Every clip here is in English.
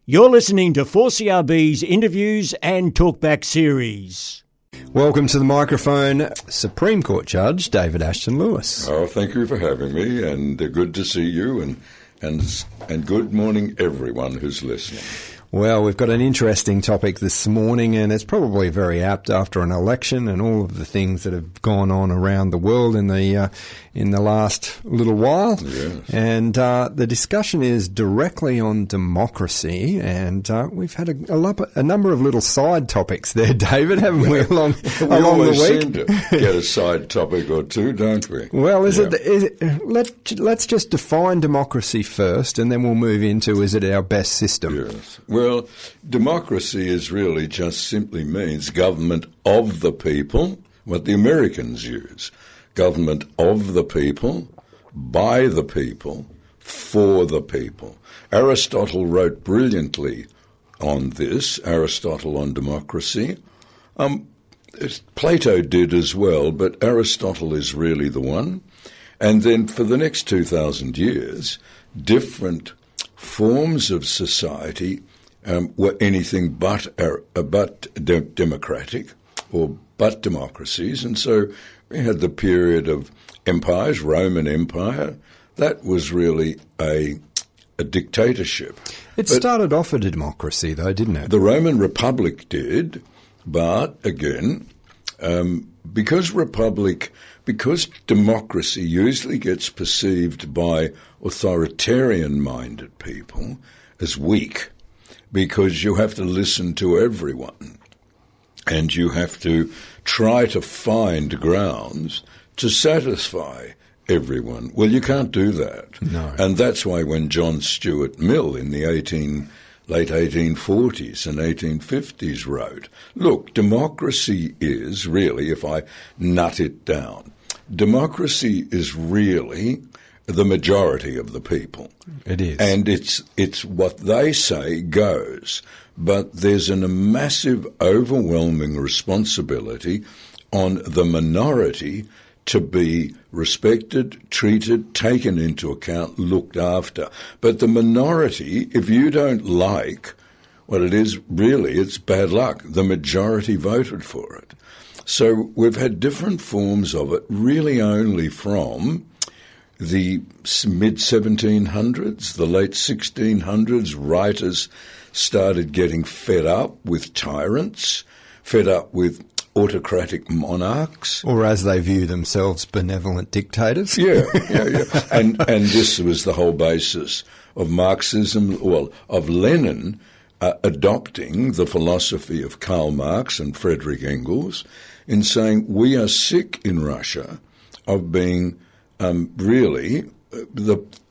You're listening to 4CRB's interviews and talkback series. Welcome to the microphone, Supreme Court Judge David Ashton-Lewis. Oh, thank you for having me, and good to see you, and good morning, everyone who's listening. Well, we've got an interesting topic this morning, and it's probably very apt after an election and all of the things that have gone on around the world in the last little while. Yes. And the discussion is directly on democracy, and we've had a number of little side topics there, David, haven't we, along the week? Seem to get a side topic or two, don't we? Well, let's just define democracy first, and then we'll move into, is it our best system? Yes. Well, democracy is really just simply means government of the people, what the Americans use. Government of the people, by the people, for the people. Aristotle wrote brilliantly on this, Aristotle on democracy. Plato did as well, but Aristotle is really the one. And then for the next 2,000 years, different forms of society were anything but democratic or but democracies. And so we had the period of empires, Roman Empire. That was really a dictatorship. It started off a democracy, though, didn't it? The Roman Republic did, but again, because democracy usually gets perceived by authoritarian-minded people as weak, because you have to listen to everyone and you have to try to find grounds to satisfy everyone. Well, you can't do that. No. And that's why when John Stuart Mill in the late 1840s and 1850s wrote, look, democracy is really, if I nut it down, democracy is really the majority of the people. It is. And it's what they say goes. But there's a massive, overwhelming responsibility on the minority to be respected, treated, taken into account, looked after. But the minority, if you don't like what it is, really, it's bad luck. The majority voted for it. So we've had different forms of it, really only from the mid-1700s, the late 1600s. Writers started getting fed up with tyrants, fed up with autocratic monarchs. Or as they view themselves, benevolent dictators. Yeah. And this was the whole basis of Marxism, well, of Lenin adopting the philosophy of Karl Marx and Friedrich Engels in saying we are sick in Russia of being really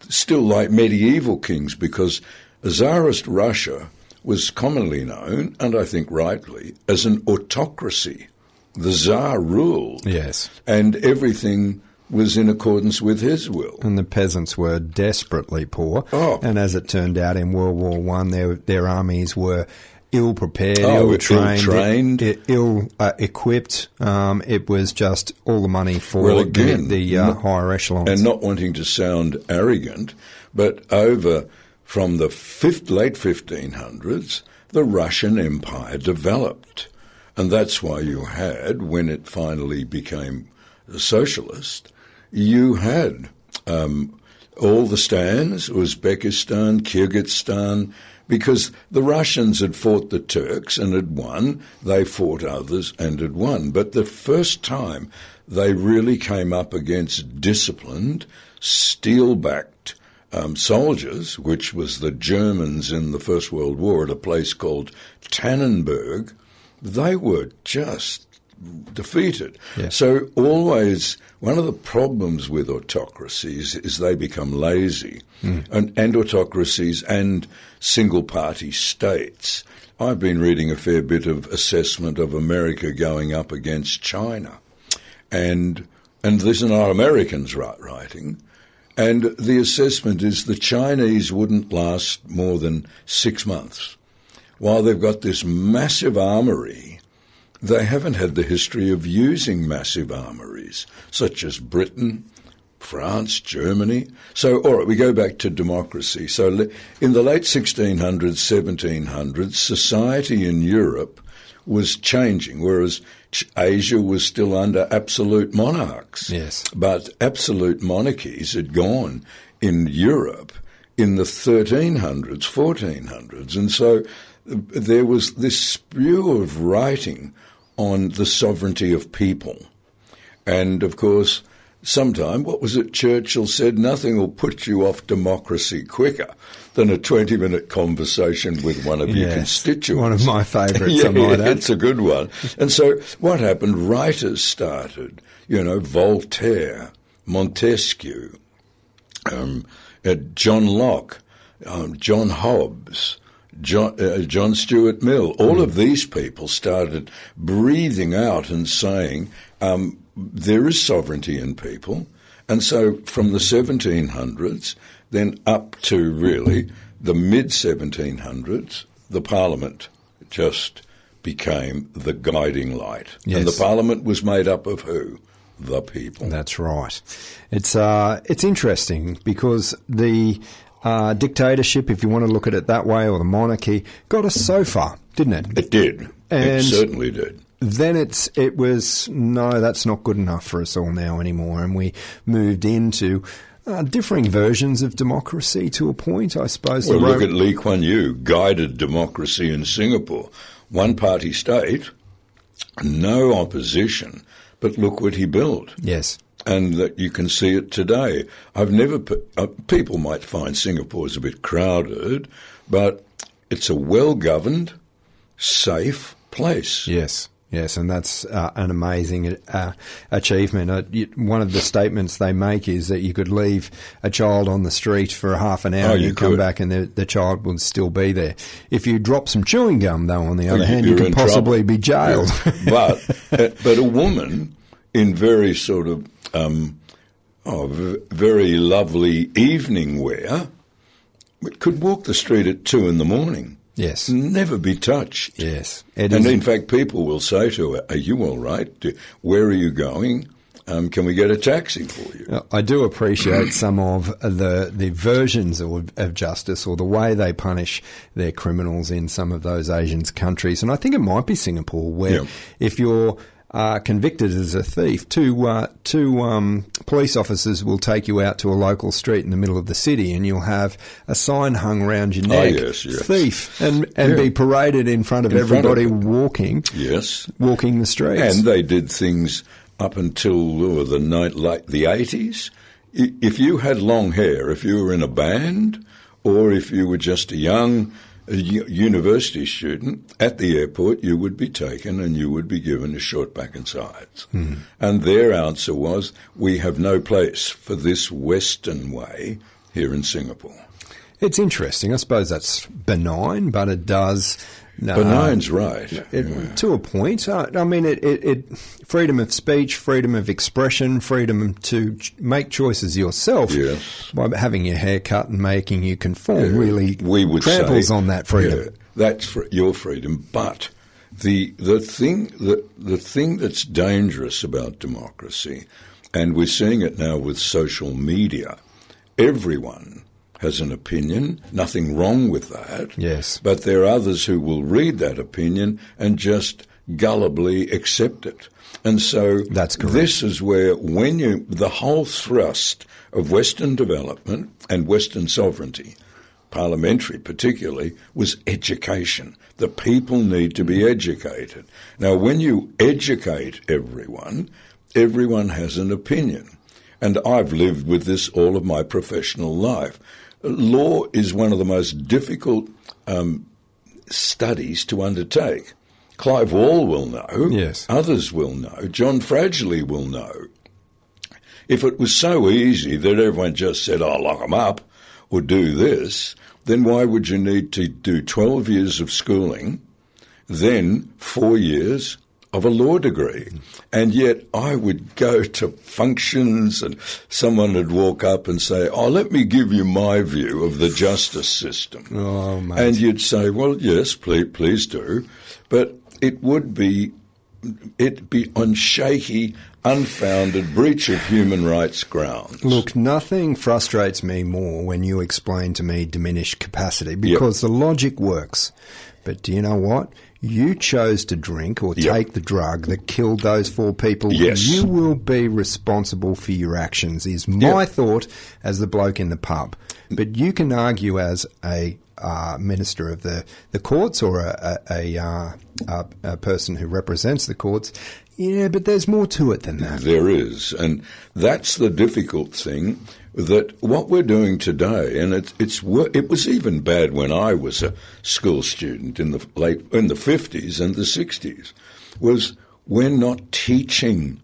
still like medieval kings, because Tsarist Russia was commonly known, and I think rightly, as an autocracy. The Tsar ruled. Yes. And everything was in accordance with his will. And the peasants were desperately poor. Oh. And as it turned out in World War I, their armies were ill-prepared, ill-trained, ill-equipped. It was just all the money for the higher echelons. And not wanting to sound arrogant, but over from the late 1500s, the Russian Empire developed. And that's why you had, when it finally became socialist, you had all the stands, Uzbekistan, Kyrgyzstan, because the Russians had fought the Turks and had won. They fought others and had won. But the first time they really came up against disciplined, steel-backed soldiers, which was the Germans in the First World War at a place called Tannenberg, they were just defeated. Yeah. So always one of the problems with autocracies is they become lazy, and autocracies and single-party states. I've been reading a fair bit of assessment of America going up against China, and these are not Americans writing, and the assessment is the Chinese wouldn't last more than 6 months. While they've got this massive armory, they haven't had the history of using massive armories, such as Britain, France, Germany. So, all right, we go back to democracy. So in the late 1600s, 1700s, society in Europe was changing, whereas Asia was still under absolute monarchs. Yes. But absolute monarchies had gone in Europe in the 1300s, 1400s. And so there was this spew of writing on the sovereignty of people. And, of course, sometime, what was it Churchill said? Nothing will put you off democracy quicker than a 20-minute conversation with one of your constituents. One of my favourites, I might add. It's a good one. And so what happened? Writers started, Voltaire, Montesquieu, John Locke, John Hobbes, John Stuart Mill. All of these people started breathing out and saying, there is sovereignty in people. And so from the 1700s, then up to really the mid-1700s, the Parliament just became the guiding light. Yes. And the Parliament was made up of who? The people. That's right. It's interesting because the dictatorship, if you want to look at it that way, or the monarchy, got us so far, didn't it? It did. It certainly did. Then it was, no, that's not good enough for us all now anymore. And we moved into differing versions of democracy to a point, I suppose. Well, look at Lee Kuan Yew, guided democracy in Singapore. One-party state, no opposition, but look what he built. Yes. And that you can see it today. People might find Singapore's a bit crowded, but it's a well-governed, safe place. Yes. Yes, and that's an amazing achievement. One of the statements they make is that you could leave a child on the street for half an hour and you come back and the child would still be there. If you drop some chewing gum, though, on the other hand, you could possibly be jailed. Yeah. But a woman in very sort of very lovely evening wear could walk the street at 2 a.m. Yes. Never be touched. Yes. And in fact, people will say to her, are you all right? Where are you going? Can we get a taxi for you? I do appreciate some of the versions of justice or the way they punish their criminals in some of those Asian countries. And I think it might be Singapore where if you're convicted as a thief, two police officers will take you out to a local street in the middle of the city and you'll have a sign hung around your neck, thief, and be paraded in front of everybody walking the streets. And they did things up until the 80s. If you had long hair, if you were in a band, or if you were just a young university student, at the airport you would be taken and you would be given a short back and sides. And their answer was, we have no place for this Western way here in Singapore. It's interesting. I suppose that's benign, but it does... Benign's right. To a point. I mean, it freedom of speech, freedom of expression, freedom to make choices yourself by having your hair cut and making you conform really tramples on that freedom. Yeah, that's your freedom. But the thing that's dangerous about democracy, and we're seeing it now with social media, everyone has an opinion, nothing wrong with that. Yes. But there are others who will read that opinion and just gullibly accept it. And so that's correct. This is where the whole thrust of Western development and Western sovereignty, parliamentary particularly, was education. The people need to be educated. Now, when you educate everyone has an opinion. And I've lived with this all of my professional life. Law is one of the most difficult studies to undertake. Clive Wall will know. Yes. Others will know. John Fradgley will know. If it was so easy that everyone just said, lock them up or do this, then why would you need to do 12 years of schooling, then 4 years of a law degree? And yet I would go to functions and someone would walk up and say, let me give you my view of the justice system. Oh, mate. And you'd say, well, yes, please do. But it'd be on shaky, unfounded breach of human rights grounds. Look, nothing frustrates me more when you explain to me diminished capacity, because the logic works. But do you know what? You chose to drink or take the drug that killed those 4 people. Yes. You will be responsible for your actions, is my thought as the bloke in the pub. But you can argue as a minister of the courts or a person who represents the courts. Yeah, but there's more to it than that. There is, and that's the difficult thing, that what we're doing today, and it was even bad when I was a school student in the 50s and the 60s, was we're not teaching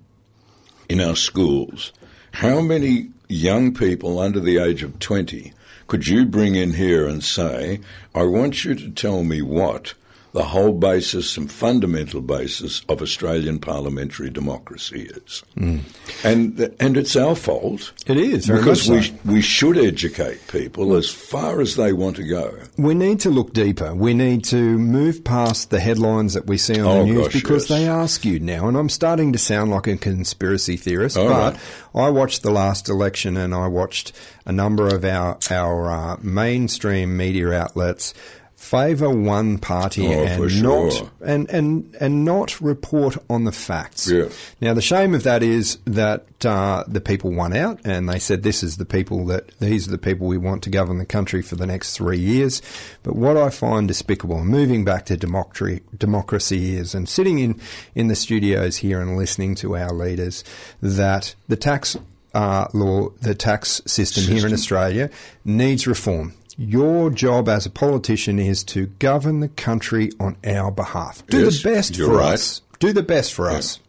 in our schools. How many young people under the age of 20 could you bring in here and say, I want you to tell me what the whole basis and fundamental basis of Australian parliamentary democracy is? And it's our fault. It is, very because much so. we should educate people as far as they want to go. We need to look deeper. We need to move past the headlines that we see on the news, because they are skewed now. And I'm starting to sound like a conspiracy theorist, but I watched the last election and I watched a number of our mainstream media outlets favour one party and not report on the facts. Yeah. Now, the shame of that is that the people won out, and they said these are the people we want to govern the country for the next 3 years. But what I find despicable, and moving back to democracy is, and sitting in the studios here and listening to our leaders, that the tax the tax system here in Australia needs reform. Your job as a politician is to govern the country on our behalf. Do the best for us. Do the best for us.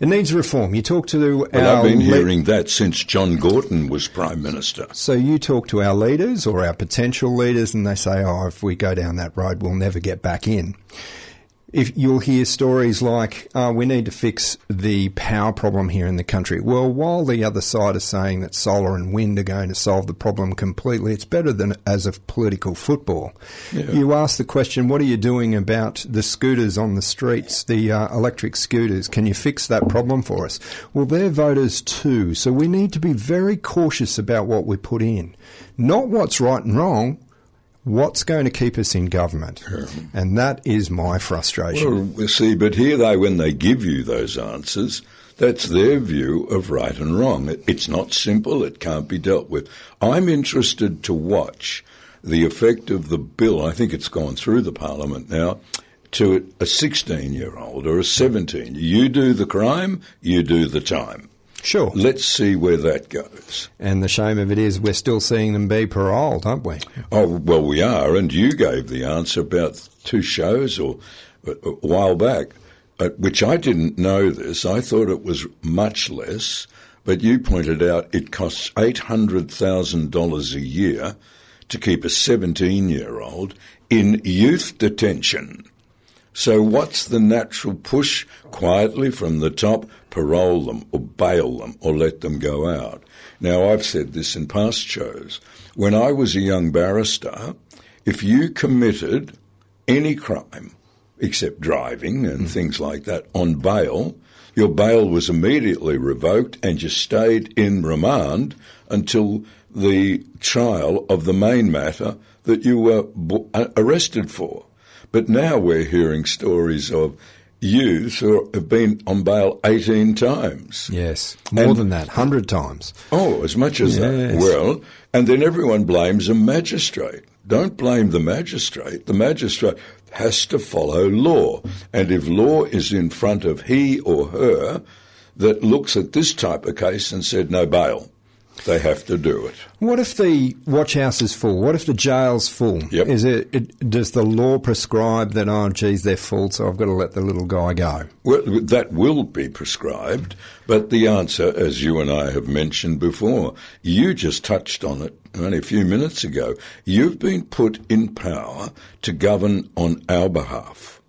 It needs reform. You talk to I've been hearing that since John Gorton was Prime Minister. So you talk to our leaders or our potential leaders and they say, if we go down that road, we'll never get back in. If you'll hear stories like, we need to fix the power problem here in the country. Well, while the other side is saying that solar and wind are going to solve the problem completely, it's better than as a political football. Yeah. You ask the question, what are you doing about the scooters on the streets, the electric scooters? Can you fix that problem for us? Well, they're voters too, so we need to be very cautious about what we put in. Not what's right and wrong, what's going to keep us in government? And that is my frustration. Well, see, but here when they give you those answers, that's their view of right and wrong. It's not simple. It can't be dealt with. I'm interested to watch the effect of the bill. I think it's gone through the Parliament now, to a 16-year-old or a 17. You do the crime, you do the time. Sure. Let's see where that goes. And the shame of it is we're still seeing them be paroled, aren't we? Oh, well, we are. And you gave the answer about 2 shows or a while back, which I didn't know this. I thought it was much less. But you pointed out it costs $800,000 a year to keep a 17-year-old in youth detention. So what's the natural push? Quietly from the top, parole them or bail them or let them go out. Now, I've said this in past shows. When I was a young barrister, if you committed any crime, except driving and things like that, on bail, your bail was immediately revoked and you stayed in remand until the trial of the main matter that you were arrested for. But now we're hearing stories of youths who have been on bail 18 times. Yes, more than that, 100 times. Oh, as much as that. Well, and then everyone blames a magistrate. Don't blame the magistrate. The magistrate has to follow law. And if law is in front of he or her that looks at this type of case and said no bail, they have to do it. What if the watch house is full? What if the jail's full? Yep. Does the law prescribe that, they're full, so I've got to let the little guy go? Well, that will be prescribed, but the answer, as you and I have mentioned before, you just touched on it only a few minutes ago. You've been put in power to govern on our behalf.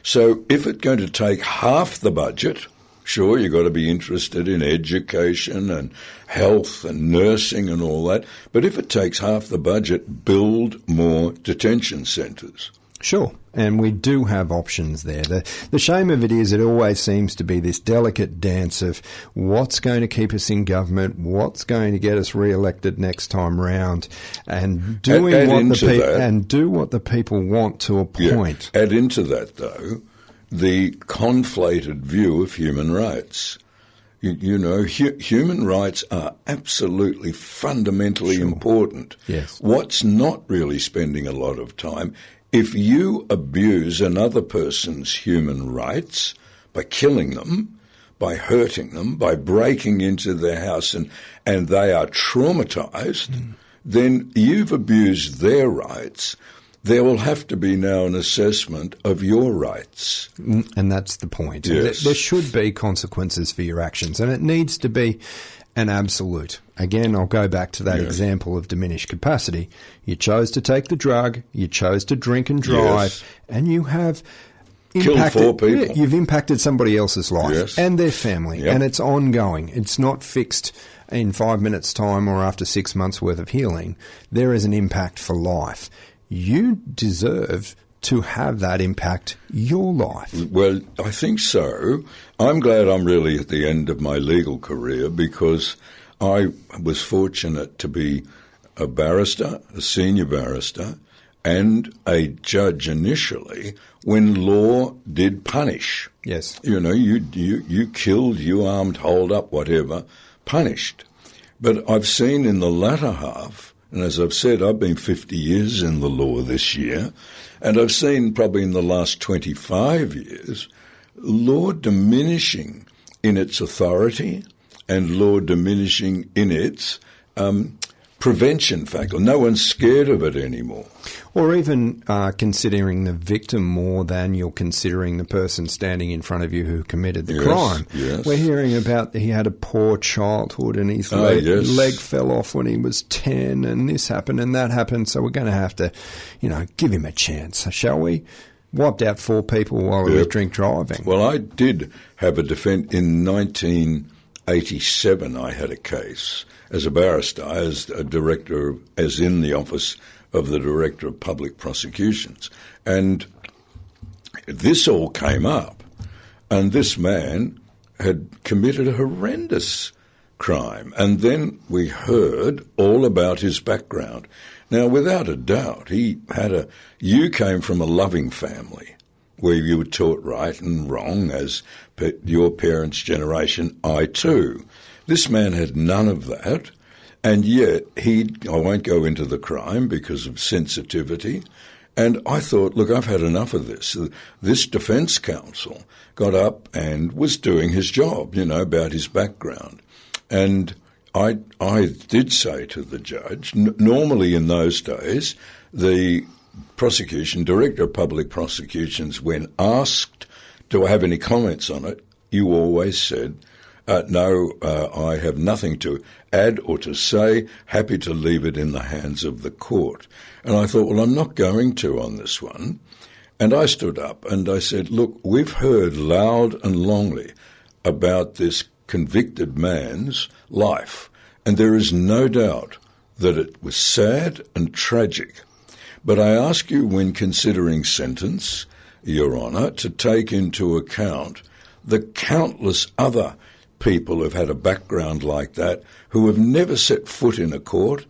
So if it's going to take half the budget, sure, you've got to be interested in education and health and nursing and all that. But if it takes half the budget, build more detention centres. Sure, and we do have options there. The shame of it is it always seems to be this delicate dance of what's going to keep us in government, what's going to get us re-elected next time round, and do what the people want to a point. Add into that, though, the conflated view of human rights. Human rights are absolutely fundamentally important. Yes. What's not really spending a lot of time, if you abuse another person's human rights by killing them, by hurting them, by breaking into their house and they are traumatized, then you've abused their rights. There will have to be now an assessment of your rights. And that's the point. Yes. There should be consequences for your actions, and it needs to be an absolute. Again, I'll go back to that example of diminished capacity. You chose to take the drug, you chose to drink and drive, and you have killed 4 people. You've impacted somebody else's life and their family, and it's ongoing. It's not fixed in 5 minutes' time or after 6 months' worth of healing. There is an impact for life. You deserve to have that impact your life. Well, I think so. I'm glad I'm really at the end of my legal career because I was fortunate to be a barrister, a senior barrister, and a judge initially when law did punish. Yes. You killed, you armed, hold up, whatever, punished. But I've seen in the latter half, and as I've said, I've been 50 years in the law this year, and I've seen probably in the last 25 years law diminishing in its authority and law diminishing in its prevention factor. No one's scared of it anymore. Or even considering the victim more than you're considering the person standing in front of you who committed the crime. Yes. We're hearing about he had a poor childhood and his leg fell off when he was 10 and this happened and that happened, so we're going to have to, give him a chance, shall we? Wiped out 4 people while he was drink driving. Well, I did have a defence in 1987. I had a case as a barrister, as a director, as in the office of the Director of Public Prosecutions. And this all came up, and this man had committed a horrendous crime. And then we heard all about his background. Now, without a doubt, you came from a loving family where you were taught right and wrong as your parents' generation, I too. This man had none of that. And yet I won't go into the crime because of sensitivity. And I thought, look, I've had enough of this. This defence counsel got up and was doing his job, about his background. And I did say to the judge, normally in those days, the prosecution, Director of Public Prosecutions, when asked, do I have any comments on it, you always said, no, I have nothing to add or to say, happy to leave it in the hands of the court. And I thought, well, I'm not going to on this one. And I stood up and I said, look, we've heard loud and longly about this convicted man's life, and there is no doubt that it was sad and tragic. But I ask you, when considering sentence, Your Honour, to take into account the countless other people who've had a background like that, who have never set foot in a court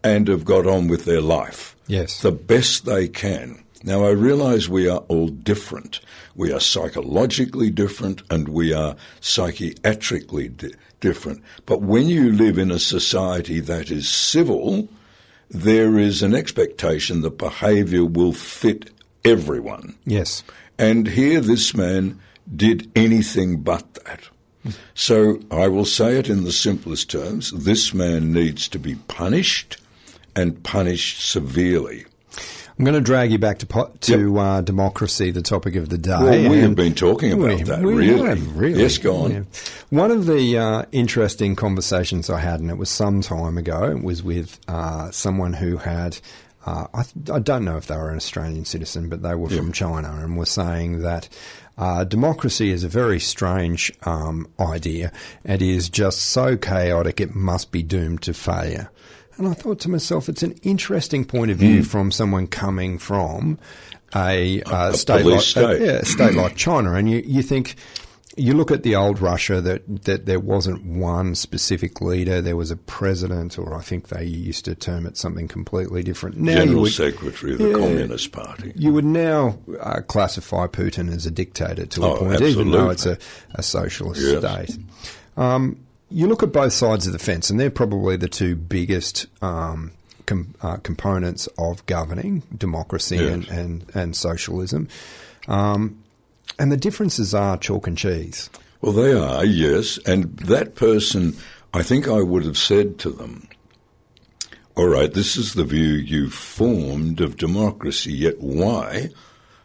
and have got on with their life. Yes. The best they can. Now, I realise we are all different. We are psychologically different and we are psychiatrically different. But when you live in a society that is civil, there is an expectation that behaviour will fit everyone. Yes. And here this man did anything but that. So I will say it in the simplest terms. This man needs to be punished and punished severely. I'm going to drag you back to democracy, the topic of the day. Well, we have been talking about that, really. Yes, go on. Yeah. One of the interesting conversations I had, and it was some time ago, it was with someone who had, I don't know if they were an Australian citizen, but they were from China, and were saying that democracy is a very strange idea. It is just so chaotic it must be doomed to failure. And I thought to myself, it's an interesting point of view from someone coming from a state like China, and you think. You look at the old Russia, that there wasn't one specific leader. There was a president, or I think they used to term it something completely different. Now General Secretary of the Communist Party. You would now classify Putin as a dictator to a point, absolutely. even though it's a socialist state. You look at both sides of the fence, and they're probably the two biggest components of governing, democracy and socialism. And the differences are chalk and cheese. Well, they are, yes. And that person, I think I would have said to them, all right, this is the view you've formed of democracy, yet why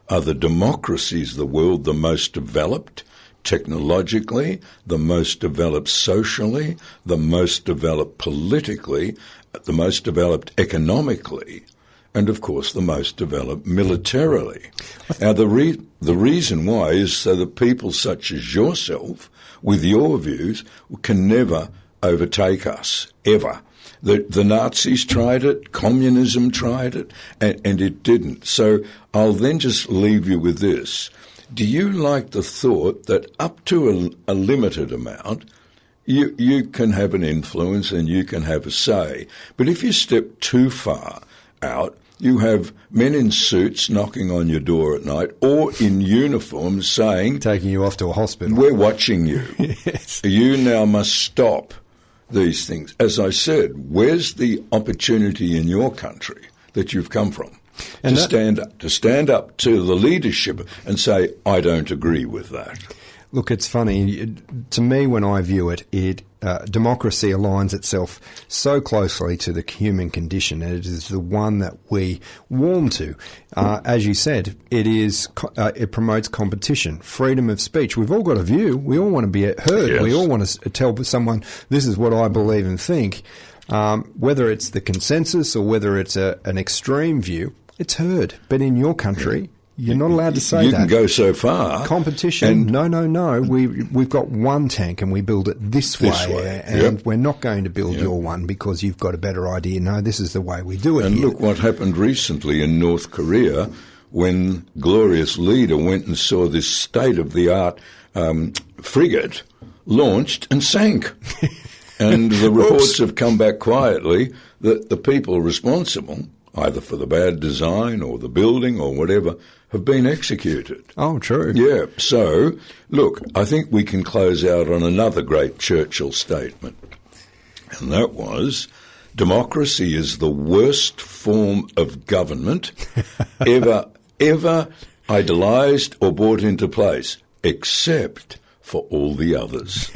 are the democracies of the world the most developed technologically, the most developed socially, the most developed politically, the most developed economically, and, of course, the most developed militarily? Now, the reason why is so that people such as yourself, with your views, can never overtake us, ever. The Nazis tried it, communism tried it, and it didn't. So I'll then just leave you with this. Do you like the thought that up to a limited amount, you can have an influence and you can have a say, but if you step too far out, you have men in suits knocking on your door at night or in uniform saying... Taking you off to a hospital. We're watching you. Yes. You now must stop these things. As I said, where's the opportunity in your country that you've come from to stand up to the leadership and say, I don't agree with that? Look, it's funny. To me, when I view it, democracy aligns itself so closely to the human condition, and it is the one that we warm to. As you said, it promotes competition, freedom of speech. We've all got a view. We all want to be heard. Yes. We all want to tell someone, this is what I believe and think. Whether it's the consensus or whether it's an extreme view, it's heard. But in your country... You're not allowed to say that. You can go so far. Competition, no. We've got one tank and we build it this way. And we're not going to build your one because you've got a better idea. No, this is the way we do it. And here. Look what happened recently in North Korea when glorious leader went and saw this state-of-the-art frigate launched and sank. And the reports have come back quietly that the people responsible, either for the bad design or the building or whatever, have been executed. Oh, true. Yeah. So, look, I think we can close out on another great Churchill statement. And that was, democracy is the worst form of government ever idealised or brought into place, except for all the others.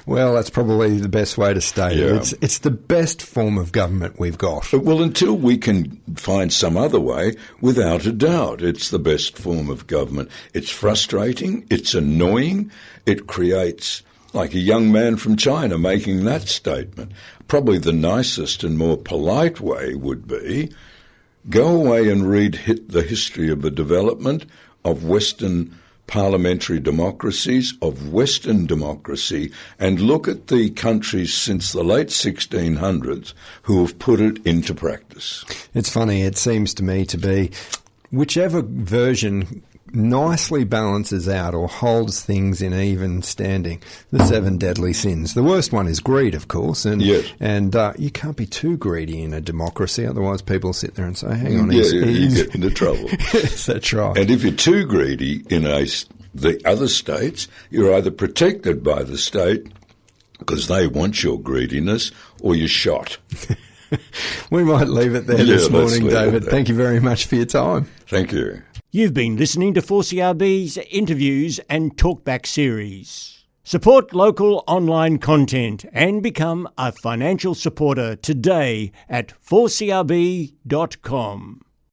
Well, that's probably the best way to state it. It's the best form of government we've got. Well, until we can find some other way, without a doubt, it's the best form of government. It's frustrating, it's annoying, it creates, like a young man from China making that statement. Probably the nicest and more polite way would be, go away and read the history of the development of Western parliamentary democracies, of Western democracy, and look at the countries since the late 1600s who have put it into practice. It's funny, it seems to me to be whichever version nicely balances out or holds things in even standing, the 7 deadly sins. The worst one is greed, of course, and you can't be too greedy in a democracy, otherwise people sit there and say, hang on, you get into trouble. Yes, that's right. And if you're too greedy in the other states, you're either protected by the state because they want your greediness, or you're shot. We might leave it there this morning, David. Thank you very much for your time. Thank you. You've been listening to 4CRB's interviews and talkback series. Support local online content and become a financial supporter today at 4CRB.com.